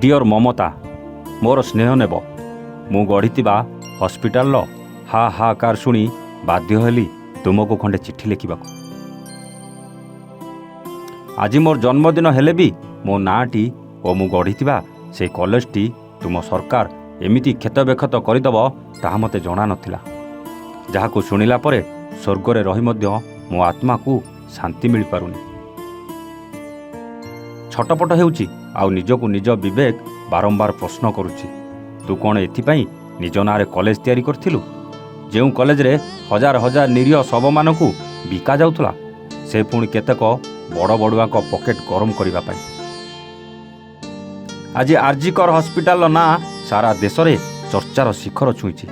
Dear ममता मोर स्नेह नेब मु गढ़ी हॉस्पिटल हा हाकार शुणी बाध्य हेली तुमको खंडे चिठी लिखा। आज मोर जन्मदिन हेले भी मो नाटी और मु गढ़ी से कॉलेजटी तुम सरकार एमिति क्षतबेक्षत करदेव ताहा मते जणा नथिला। जहाकु शुणिला परे स्वर्गरे रही मध्य मो आत्मा को शांति मिल पारुनी। छटपट हेउची आउ निजको निज विवेक बारंबार प्रश्न करुची तू कौन एथिपाई निज नारे कॉलेज तैयारी करथिलु? जेउ कॉलेज रे हजार हजार निरीह शव मानकु बिका जाउथला से पुणी केतेक बड़ बड़ुआ को पॉकेट गरम करिबा पाई। आज आरजीकर हॉस्पिटल ना सारा देश रे चर्चार शिखर छुईची।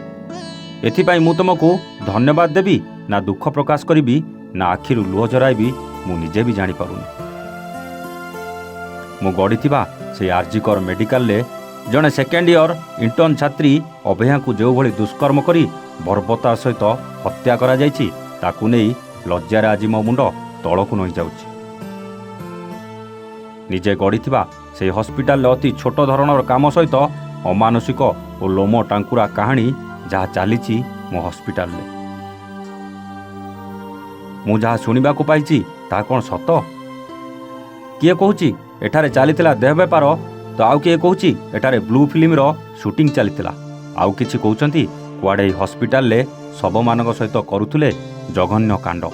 एथिपाई मु तुमको धन्यवाद देवी ना दुख प्रकाश करी ना आखिरु लुह जराइबी मु निजे भी जानी पारुनी। मु गढ़ी से आरजीकर मेडिकल ले जड़े सेकेंड इयर इंटर्न छात्री अभया को जो भली दुष्कर्म करी बर्बरता सहित हत्या करा जायछि ताकू नहीं लज्जार आज मो मुंड तलकू नई जाउछि। निजे गढ़ी से हॉस्पिटल अति छोट धरणर काम सहित अमानसिक और लोम टांकुरा कहानी जहाँ चली मो हॉस्पिटल ले मु जहाँ शुणा पाई ता कौन सत? किए कहूँ एठारे चलीथिला देह बेपार तो आउ किए कहूँ एठारे ब्लू फिल्म रो शूटिंग चलीथिला। आउ किछि कहउछंती कुआडे हॉस्पिटल ले सब मानक सहित करुथुले जघन्य कांड।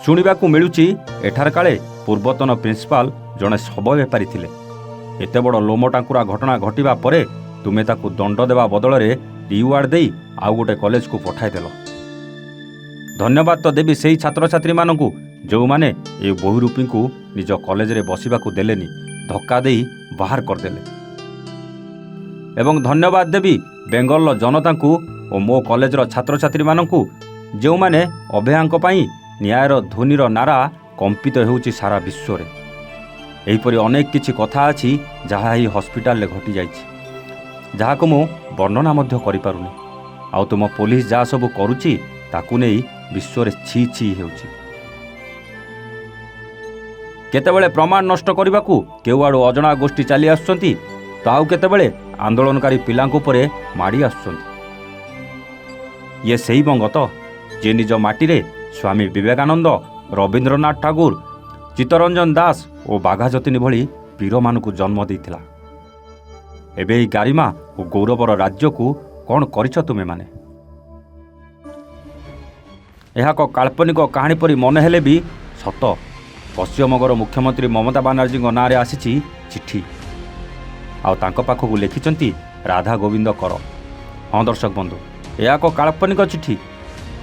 शुणिबाकू मिलुची एठार काले पूर्वतन प्रिंसिपाल जड़े शब बेपारी थिले। एते बड़ लोम टांकुरा घटना घटिबा परे तुमे ताकू दंड देवा बदल रे रिवार्ड देई आउ गोटे कॉलेज को पठाई देलो। धन्यवाद तो देवी सेही छात्र छात्री मानकू जो माने ए बहुरूपी को निज कॉलेज रे बसिबाकू देलेनी धक्का देई बाहर करदेले। एवं धन्यवाद देवी बेंगल जनता को और मो कॉलेज रो छात्र छात्री मानकू जो माने अभयांक पई न्यायर ध्वनिर नारा कंपित हेउची सारा विश्व रे। एहीपरि अनेक किछि कथा अछि जहा ही हॉस्पिटल ले घटी जाइछि जहाको मु वर्णना मध्य करि पारुनी। आउ तुम पुलिस जा सब करूची ताकू नहीं विश्व रे छी छी हेउची। केतेबेले प्रमाण नष्ट करबाकू केउ आडू अजणा गोष्ठी चली आसुचंती तो आउ केतेबेले आंदोलनकारी पिलांको परे माड़ी आसुचंती। ये सही बंगत जे निज माटी रे स्वामी विवेकानंद, रवींद्रनाथ ठाकुर, चित्तरंजन दास और बाघा जतीन भली वीर मानकू जन्म देइथिला। एबे गारिमा और गौरवर राज्य को कौन करिछ तुमे माने? यह काल्पनिक कहानी परी मन हेले भी सत पश्चिमबंगर मुख्यमंत्री ममता बानार्जी नाँ आसी चिठी आउ तांको पाखकू लिखिचंती राधा गोविंद कर। हाँ दर्शक बंधु यह एक काल्पनिक चिठी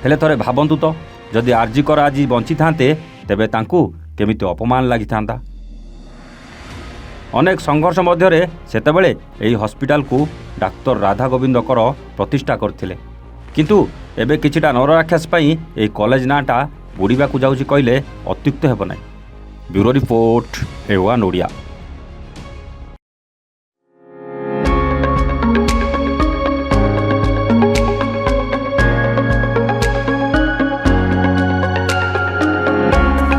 हेले थरे भाबंतु तो जदि आरजी कर आज बंची थांते तेबे तांकू केमिति अपमान लागि थांता। अनेक संघर्ष मध्यरे सेतेबेले एही हॉस्पिटल को डाक्टर राधा गोविंद कर प्रतिष्ठा करथिले किंतु एबे किछिटा नरराक्षस पई एही कॉलेज नाटा बुड़ीबाकू जाउछि कहले अत्युक्त हेब नाही। Bureau report A1 Odia.